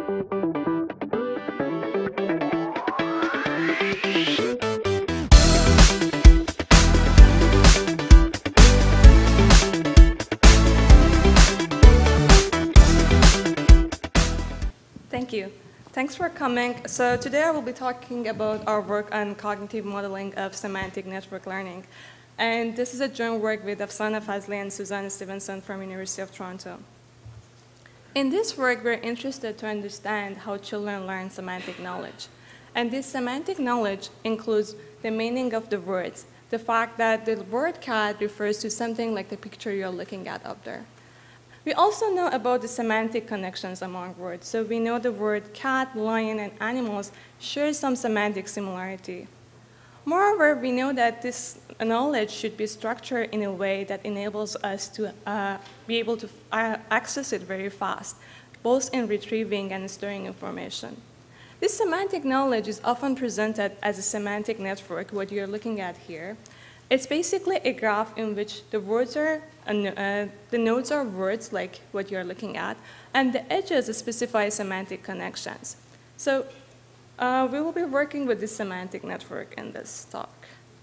Thank you. Thanks for coming. So today I will be talking about our work on cognitive modeling of semantic network learning. And this is a joint work with Afsaneh, Fazly, and Suzanne Stevenson from University of Toronto. In this work, we're interested to understand how children learn semantic knowledge. And this semantic knowledge includes the meaning of the words, the fact that the word cat refers to something like the picture you're looking at up there. We also know about the semantic connections among words. So we know the word cat, lion, and animals share some semantic similarity. Moreover, we know that this knowledge should be structured in a way that enables us to be able to access it very fast, both in retrieving and storing information. This semantic knowledge is often presented as a semantic network, what you're looking at here. It's basically a graph in which the words are, the nodes are words, like what you're looking at, and the edges specify semantic connections. So we will be working with this semantic network in this talk.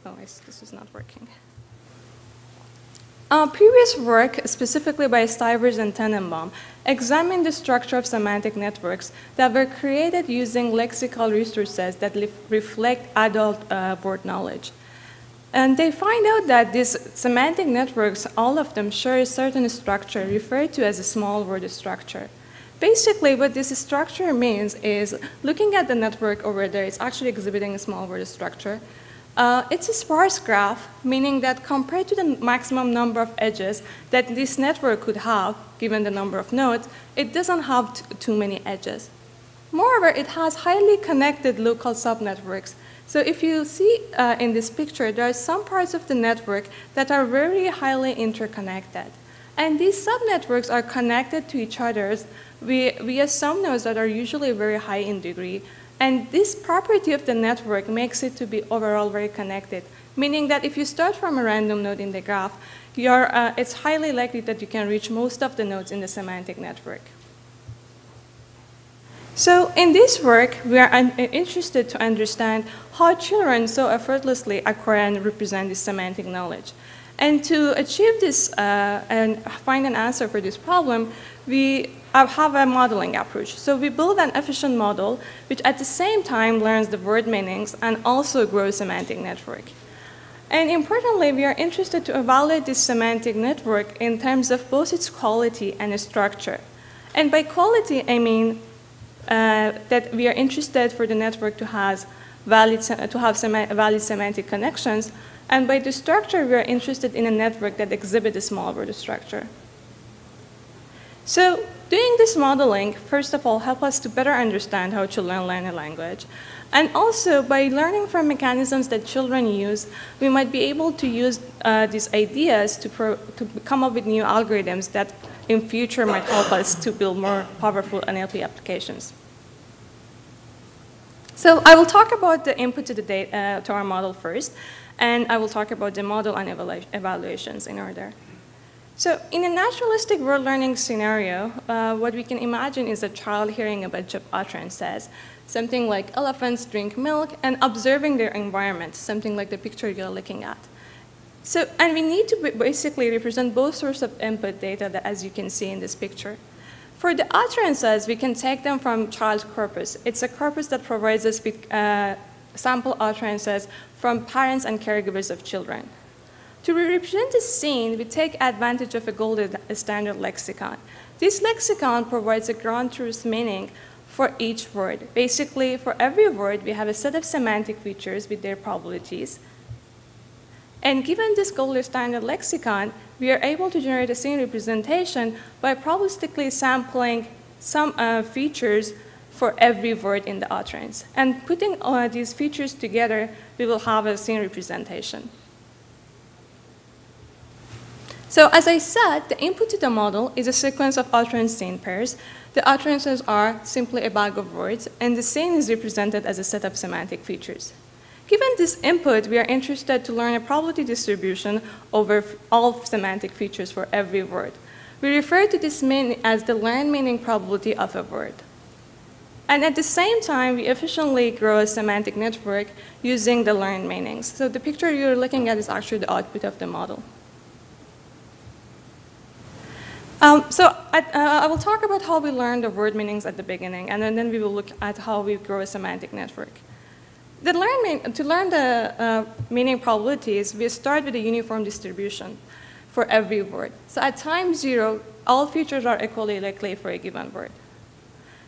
Oh, this is not working. Previous work, specifically by Stivers and Tenenbaum, examined the structure of semantic networks that were created using lexical resources that reflect adult word knowledge. And they find out that these semantic networks, all of them share a certain structure referred to as a small word structure. Basically, what this structure means is, looking at the network over there, it's actually exhibiting a small word structure. It's a sparse graph, meaning that compared to the maximum number of edges that this network could have, given the number of nodes, it doesn't have too many edges. Moreover, it has highly connected local subnetworks. So if you see in this picture, there are some parts of the network that are very highly interconnected. And these subnetworks are connected to each other via some nodes that are usually very high in degree. And this property of the network makes it to be overall very connected, meaning that if you start from a random node in the graph, it's highly likely that you can reach most of the nodes in the semantic network. So in this work, we are interested to understand how children so effortlessly acquire and represent this semantic knowledge. And to achieve this and find an answer for this problem, we have a modeling approach. So we build an efficient model which at the same time learns the word meanings and also grows semantic network. And importantly, we are interested to evaluate this semantic network in terms of both its quality and its structure. And by quality, I mean that we are interested for the network to have valid semantic connections, and by the structure, we are interested in a network that exhibits a small word structure. So doing this modeling, first of all, help us to better understand how children learn a language. And also, by learning from mechanisms that children use, we might be able to use these ideas to come up with new algorithms that in future might help us to build more powerful NLP applications. So I will talk about the input to the data to our model first, and I will talk about the model and evaluations in order. So in a naturalistic word learning scenario, what we can imagine is a child hearing a bunch of utterances, something like elephants drink milk, and observing their environment, something like the picture you're looking at. So, and we need to basically represent both sources of input data that, as you can see in this picture. For the utterances, we can take them from child corpus. It's a corpus that provides us with sample utterances from parents and caregivers of children. To represent the scene, we take advantage of a gold standard lexicon. This lexicon provides a ground truth meaning for each word. Basically, for every word, we have a set of semantic features with their probabilities. And given this gold standard lexicon, we are able to generate a scene representation by probabilistically sampling some features for every word in the utterance. And putting these features together, we will have a scene representation. So as I said, the input to the model is a sequence of utterance scene pairs. The utterances are simply a bag of words, and the scene is represented as a set of semantic features. Given this input, we are interested to learn a probability distribution over all semantic features for every word. We refer to this mean as the learned meaning probability of a word. And at the same time, we efficiently grow a semantic network using the learned meanings. So the picture you're looking at is actually the output of the model. I will talk about how we learn the word meanings at the beginning, and then we will look at how we grow a semantic network. To learn the meaning probabilities, we start with a uniform distribution for every word. So at time 0, all features are equally likely for a given word.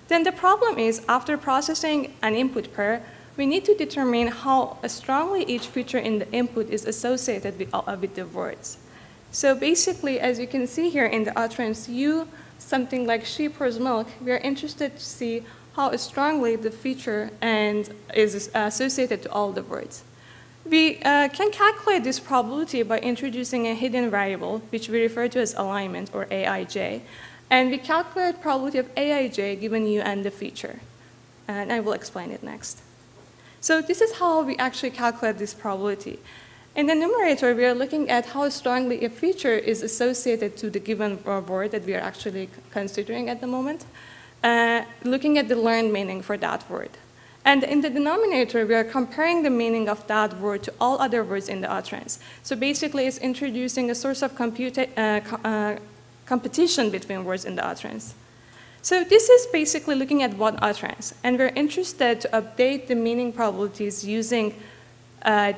Then the problem is, after processing an input pair, we need to determine how strongly each feature in the input is associated with the words. So basically, as you can see here in the utterance U, something like sheep or milk, we are interested to see how strongly the feature is associated to all the words. We can calculate this probability by introducing a hidden variable, which we refer to as alignment, or AIJ. And we calculate probability of AIJ given U and the feature. And I will explain it next. So this is how we actually calculate this probability. In the numerator, we are looking at how strongly a feature is associated to the given word that we are actually considering at the moment, looking at the learned meaning for that word. And in the denominator, we are comparing the meaning of that word to all other words in the utterance. So basically, it's introducing a source of competition between words in the utterance. So this is basically looking at one utterance, and we're interested to update the meaning probabilities using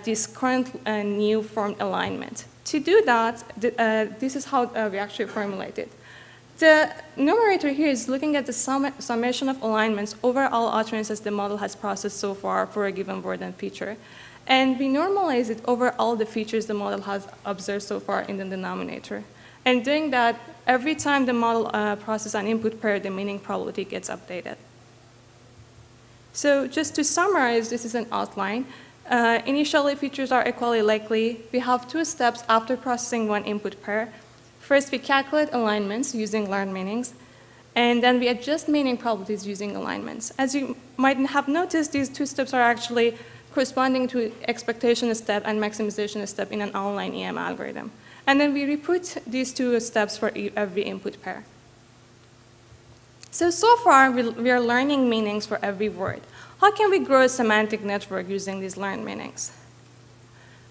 this current new formed alignment. To do that, this is how we actually formulate it. The numerator here is looking at the summation of alignments over all utterances the model has processed so far for a given word and feature. And we normalize it over all the features the model has observed so far in the denominator. And doing that, every time the model processes an input pair, the meaning probability gets updated. So just to summarize, this is an outline. Initially, features are equally likely. We have 2 steps after processing one input pair. First, we calculate alignments using learned meanings, and then we adjust meaning probabilities using alignments. As you might have noticed, these 2 steps are actually corresponding to expectation step and maximization step in an online EM algorithm. And then we repeat these 2 steps for every input pair. So far, we are learning meanings for every word. How can we grow a semantic network using these learned meanings?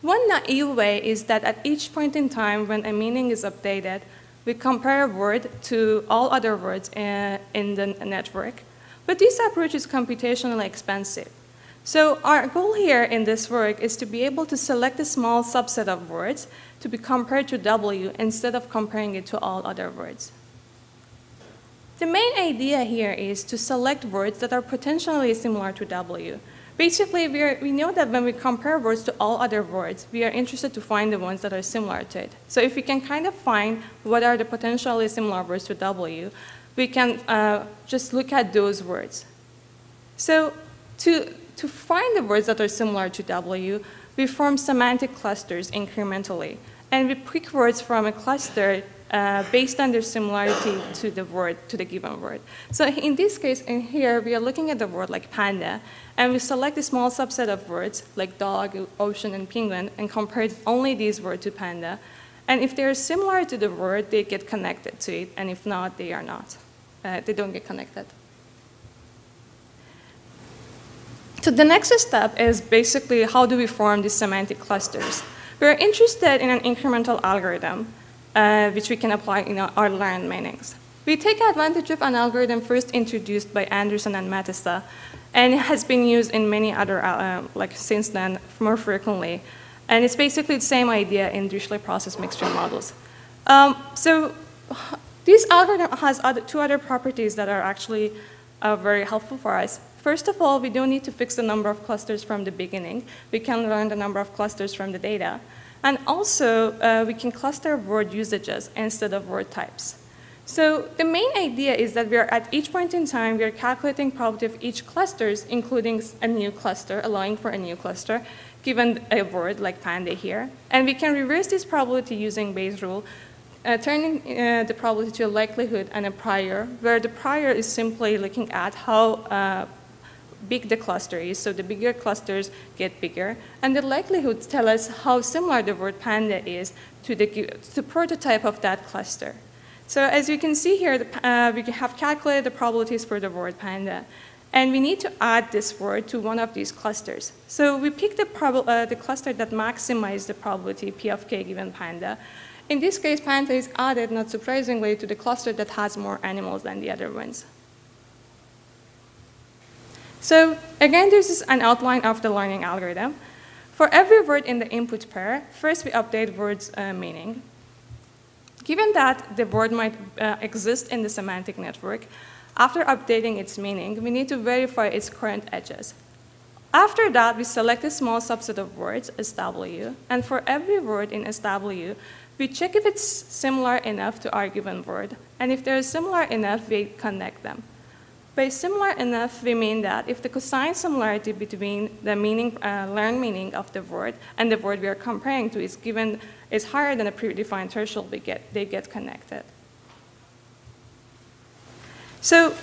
One naive way is that at each point in time when a meaning is updated, we compare a word to all other words in the network. But this approach is computationally expensive. So our goal here in this work is to be able to select a small subset of words to be compared to W instead of comparing it to all other words. The main idea here is to select words that are potentially similar to W. Basically, we know that when we compare words to all other words, we are interested to find the ones that are similar to it. So if we can kind of find what are the potentially similar words to W, we can just look at those words. So to find the words that are similar to W, we form semantic clusters incrementally. And we pick words from a cluster based on their similarity to the given word. So in this case, in here, we are looking at the word like panda, and we select a small subset of words like dog, ocean, and penguin, and compare only these words to panda. And if they are similar to the word, they get connected to it, and if not, they are not. They don't get connected. So the next step is basically how do we form these semantic clusters? We're interested in an incremental algorithm which we can apply in our learned meanings. We take advantage of an algorithm first introduced by Anderson and Matissa, and it has been used in many other, since then, more frequently. And it's basically the same idea in richly processed mixture models. So this algorithm has 2 other properties that are actually very helpful for us. First of all, we don't need to fix the number of clusters from the beginning. We can learn the number of clusters from the data. And also, we can cluster word usages instead of word types. So the main idea is that we are at each point in time, we are calculating probability of each clusters, including a new cluster, allowing for a new cluster, given a word like panda here. And we can reverse this probability using Bayes' rule, turning the probability to a likelihood and a prior, where the prior is simply looking at how big the cluster is, so the bigger clusters get bigger, and the likelihoods tell us how similar the word panda is to the prototype of that cluster. So as you can see here, we have calculated the probabilities for the word panda. And we need to add this word to one of these clusters. So we pick the cluster that maximizes the probability P of k given panda. In this case, panda is added, not surprisingly, to the cluster that has more animals than the other ones. So again, this is an outline of the learning algorithm. For every word in the input pair, first we update word's meaning. Given that the word might exist in the semantic network, after updating its meaning, we need to verify its current edges. After that, we select a small subset of words, SW, and for every word in SW, we check if it's similar enough to our given word, and if they're similar enough, we connect them. By similar enough, we mean that if the cosine similarity between the learned meaning of the word and the word we are comparing to is higher than a predefined threshold, they get connected. So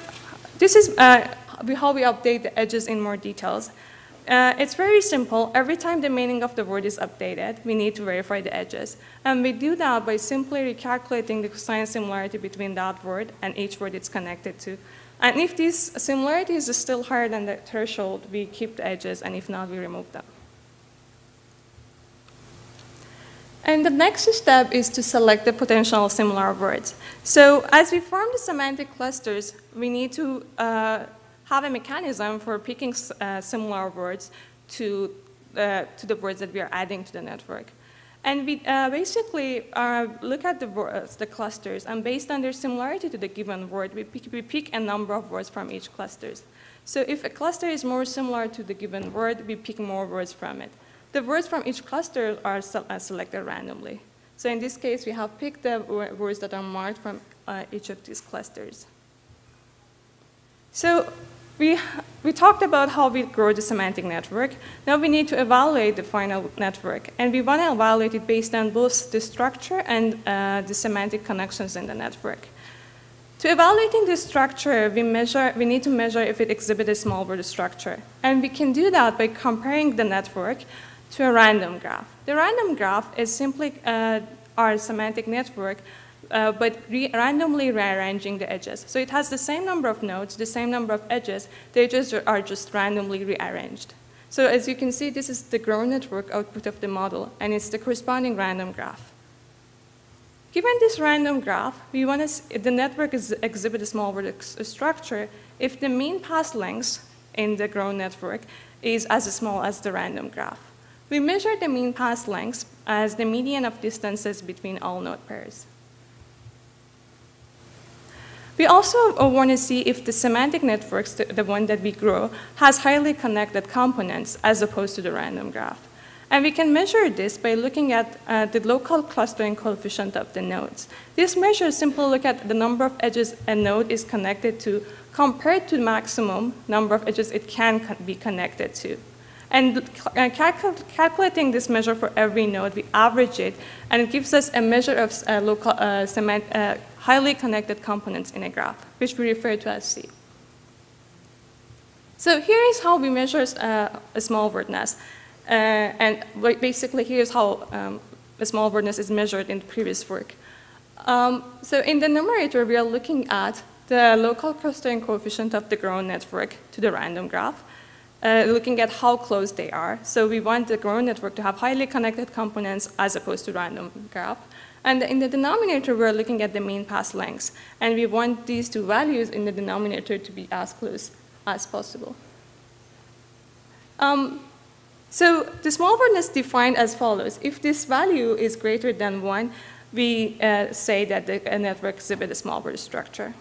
this is how we update the edges in more details. It's very simple. Every time the meaning of the word is updated, we need to verify the edges. And we do that by simply recalculating the cosine similarity between that word and each word it's connected to. And if this similarity is still higher than the threshold, we keep the edges, and if not, we remove them. And the next step is to select the potential similar words. So as we form the semantic clusters, we need to have a mechanism for picking similar words to the words that we are adding to the network. And we basically look at the clusters, and based on their similarity to the given word, we pick a number of words from each cluster. So if a cluster is more similar to the given word, we pick more words from it. The words from each cluster are selected randomly. So in this case, we have picked the words that are marked from each of these clusters. So we talked about how we grow the semantic network. Now we need to evaluate the final network. And we want to evaluate it based on both the structure and the semantic connections in the network. To evaluating the structure, we need to measure if it exhibits a small word structure. And we can do that by comparing the network to a random graph. The random graph is simply our semantic network, but randomly rearranging the edges. So it has the same number of nodes, the same number of edges. The edges are just randomly rearranged. So as you can see, this is the grown network output of the model, and it's the corresponding random graph. Given this random graph, we want the network exhibit a small word structure if the mean pass length in the grown network is as small as the random graph. We measure the mean pass length as the median of distances between all node pairs. We also want to see if the semantic networks, the one that we grow, has highly connected components as opposed to the random graph. And we can measure this by looking at the local clustering coefficient of the nodes. This measure simply look at the number of edges a node is connected to compared to the maximum number of edges it can be connected to. And calculating this measure for every node, we average it, and it gives us a measure of highly connected components in a graph, which we refer to as C. So here is how we measure a small wordness. And basically, here's how a small wordness is measured in the previous work. So in the numerator, we are looking at the local clustering coefficient of the grown network to the random graph, looking at how close they are. So we want the grown network to have highly connected components as opposed to random graph. And in the denominator, we're looking at the mean pass lengths. And we want these two values in the denominator to be as close as possible. So the small wordness is defined as follows. If this value is greater than 1, we say that the network exhibits a small word structure.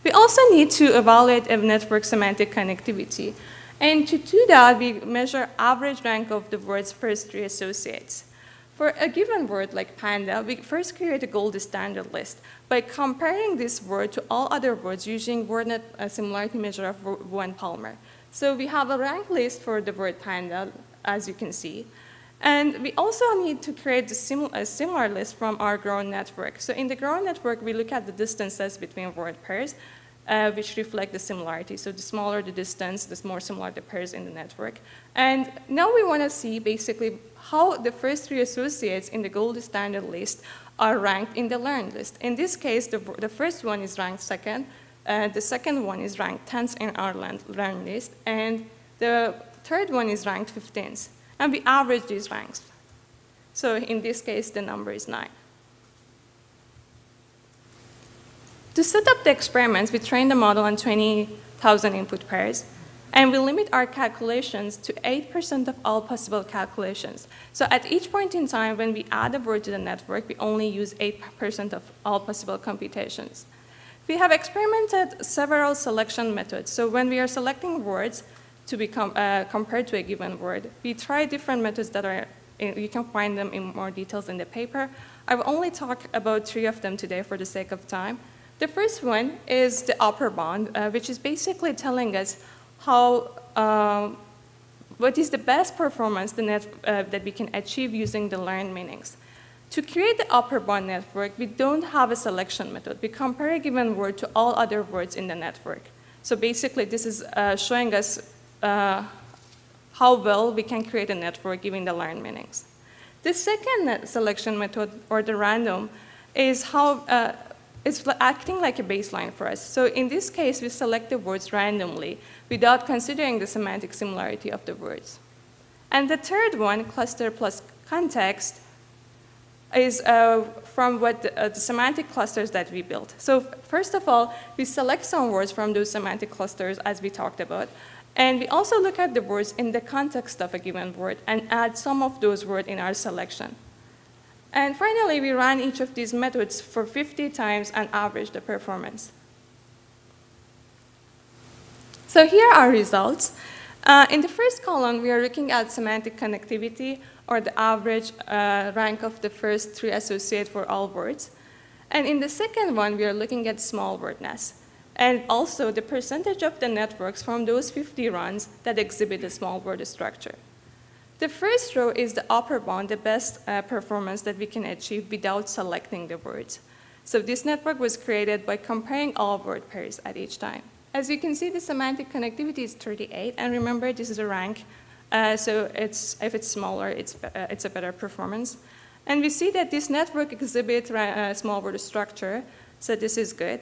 We also need to evaluate a network semantic connectivity. And to do that, we measure average rank of the word's first 3 associates. For a given word like panda, we first create a gold standard list by comparing this word to all other words using WordNet similarity measure of 1 Palmer. So we have a rank list for the word panda, as you can see. And we also need to create a similar list from our grown network. So in the grown network, we look at the distances between word pairs, which reflect the similarity. So the smaller the distance, the more similar the pairs in the network. And now we want to see basically how the first 3 associates in the gold standard list are ranked in the learned list. In this case, the first one is ranked 2nd, The second one is ranked 10th in our learned list, and the third one is ranked 15th. And we average these ranks. So in this case, the number is 9. To set up the experiments, we train the model on 20,000 input pairs, and we limit our calculations to 8% of all possible calculations. So at each point in time, when we add a word to the network, we only use 8% of all possible computations. We have experimented several selection methods. So when we are selecting words to be compared to a given word, we try different methods that are, you can find them in more details in the paper. I will only talk about 3 of them today for the sake of time. The first one is the upper bound, which is basically telling us how, what is the best performance that we can achieve using the learned meanings. To create the upper bound network, we don't have a selection method. We compare a given word to all other words in the network. So basically, this is showing us how well we can create a network given the learned meanings. The second selection method, or the random, is how it's acting like a baseline for us. So in this case, we select the words randomly without considering the semantic similarity of the words. And the third one, cluster plus context, is from what the semantic clusters that we built. So first of all, we select some words from those semantic clusters as we talked about. And we also look at the words in the context of a given word and add some of those words in our selection. And finally, we ran each of these methods for 50 times and averaged the performance. So here are results. In the first column, we are looking at semantic connectivity, or the average rank of the first 3 associated for all words. And in the second one, we are looking at small wordness, and also the percentage of the networks from those 50 runs that exhibit a small word structure. The first row is the upper bound, the best performance that we can achieve without selecting the words. So this network was created by comparing all word pairs at each time. As you can see, the semantic connectivity is 38, and remember, this is a rank, so if it's smaller, it's a better performance. And we see that this network exhibits a small word structure, so this is good.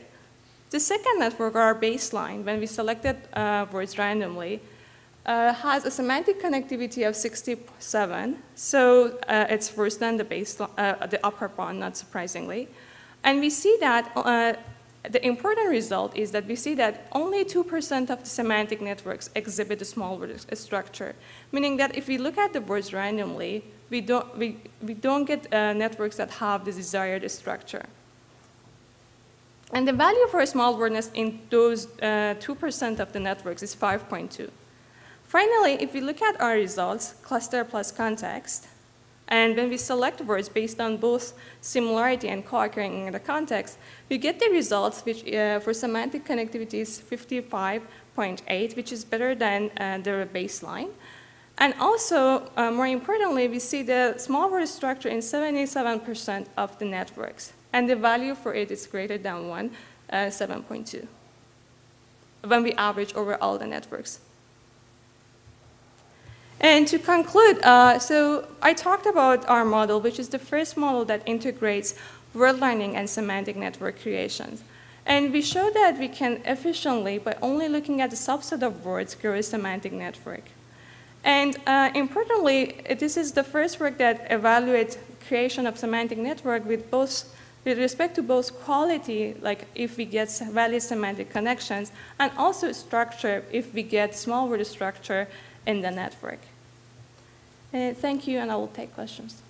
The second network, or our baseline, when we selected words randomly, has a semantic connectivity of 67, so it's worse than the baseline, the upper bound, not surprisingly. And we see that the important result is that we see that only 2% of the semantic networks exhibit a small word structure, meaning that if we look at the words randomly, we don't get networks that have the desired structure. And the value for small wordness in those 2% of the networks is 5.2. Finally, if we look at our results, cluster plus context, and when we select words based on both similarity and co-occurring in the context, we get the results which for semantic connectivity is 55.8, which is better than the baseline. And also, more importantly, we see the small word structure in 77% of the networks. And the value for it is greater than 1, 7.2, when we average over all the networks. And to conclude, so I talked about our model, which is the first model that integrates word learning and semantic network creations. And we show that we can efficiently, by only looking at a subset of words, grow a semantic network. And importantly, this is the first work that evaluates creation of semantic network with respect to both quality, like if we get valid semantic connections, and also structure if we get small word structure in the network. Thank you, and I will take questions.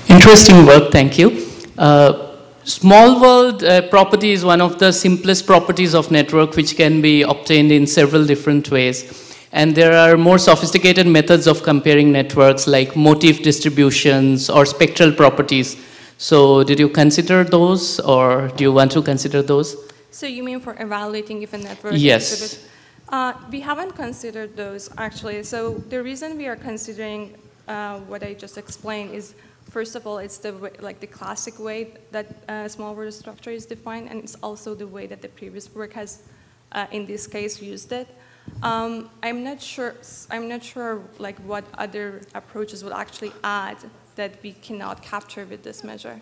Interesting work, thank you. Small world property is one of the simplest properties of network, which can be obtained in several different ways. And there are more sophisticated methods of comparing networks, like motif distributions or spectral properties. So did you consider those, or do you want to consider those? So you mean for evaluating if a network Yes. We haven't considered those, actually. So the reason we are considering what I just explained is First of all, it's the way, like the classic way that small word structure is defined, and it's also the way that the previous work has, in this case, used it. I'm not sure like what other approaches will actually add that we cannot capture with this measure.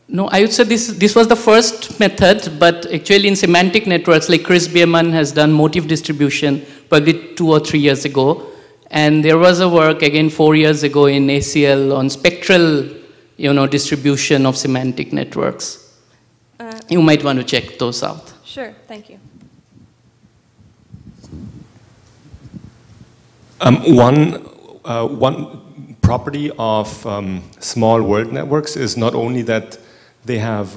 No, I would say this was the first method, but actually in semantic networks, like Chris Bierman has done motive distribution probably 2 or 3 years ago. And there was a work, again, 4 years ago in ACL on spectral, distribution of semantic networks. You might want to check those out. Sure, thank you. One property of small word networks is not only that they have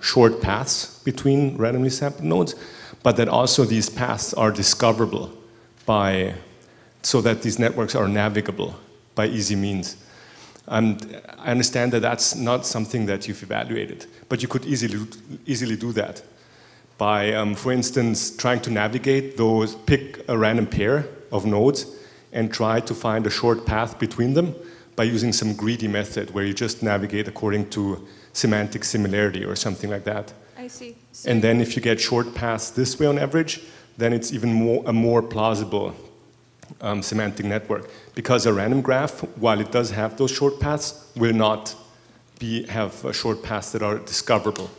short paths between randomly sampled nodes, but that also these paths are discoverable so that these networks are navigable by easy means. And I understand that that's not something that you've evaluated, but you could easily do that by, for instance, trying to navigate those, pick a random pair of nodes and try to find a short path between them by using some greedy method where you just navigate according to semantic similarity or something like that. I see. So and then if you get short paths this way on average, then it's even a more plausible semantic network. Because a random graph, while it does have those short paths, will not have short paths that are discoverable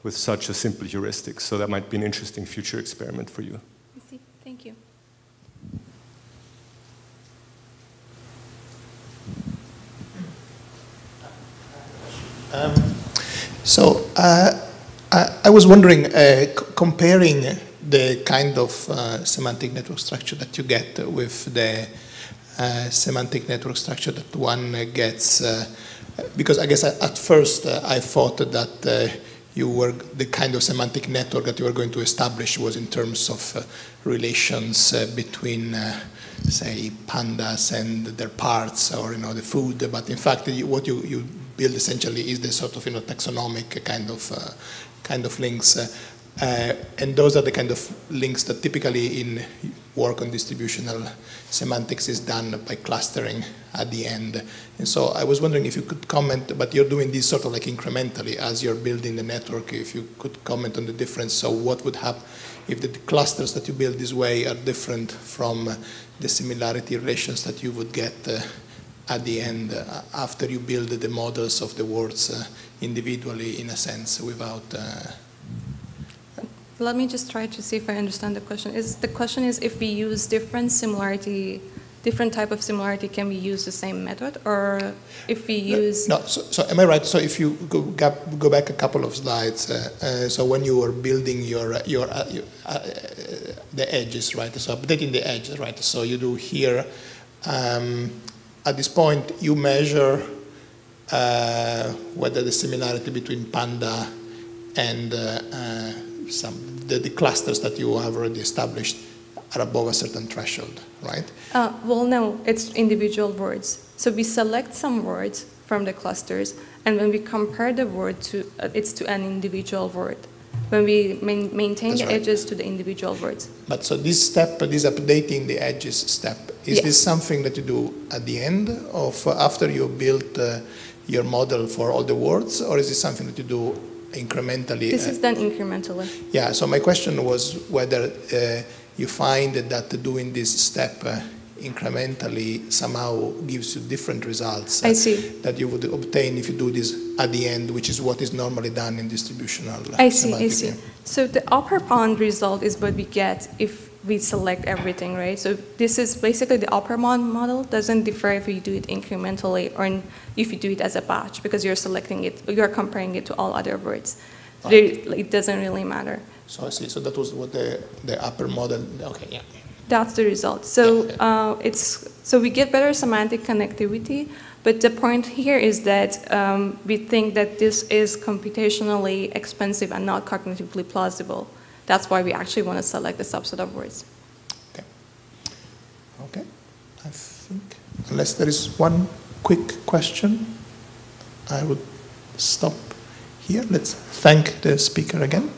with such a simple heuristic. So that might be an interesting future experiment for you. I see. Thank you. I was wondering, comparing the kind of semantic network structure that you get with the semantic network structure that one gets, because I guess at first I thought that the kind of semantic network that you were going to establish was in terms of relations between say pandas and their parts, or the food, but in fact what you build essentially is the sort of taxonomic kind of links, and those are the kind of links that typically in work on distributional semantics is done by clustering at the end. And so I was wondering if you could comment, but you're doing this sort of like incrementally as you're building the network, if you could comment on the difference. So what would happen if the clusters that you build this way are different from the similarity relations that you would get at the end after you build the models of the words individually, in a sense, without... Let me just try to see if I understand the question. The question is if we use different type of similarity, can we use the same method, or if we use... No, so am I right? So if you go back a couple of slides, so when you were building the edges, right? So updating the edges, right? So you do here, at this point, you measure whether the similarity between panda and the clusters that you have already established are above a certain threshold, right? Well, no, it's individual words. So we select some words from the clusters, and when we compare the word to an individual word, when we maintain the edges to the individual words. But so this step, this updating the edges step, is this something that you do at the end of after you built your model for all the words, or is it something that you do incrementally? This is done incrementally. Yeah, so my question was whether you find that doing this step incrementally somehow gives you different results that you would obtain if you do this at the end, which is what is normally done in distributional. I see. So the upper bound result is what we get if we select everything, right? So this is basically the upper bound model doesn't differ if you do it incrementally or if you do it as a batch, because you're selecting it, you're comparing it to all other words. It doesn't really matter. So I see. So that was what the upper model. Okay, yeah. That's the result. So so we get better semantic connectivity, but the point here is that we think that this is computationally expensive and not cognitively plausible. That's why we actually want to select a subset of words. Okay. Okay. I think unless there is one quick question, I would stop here. Let's thank the speaker again.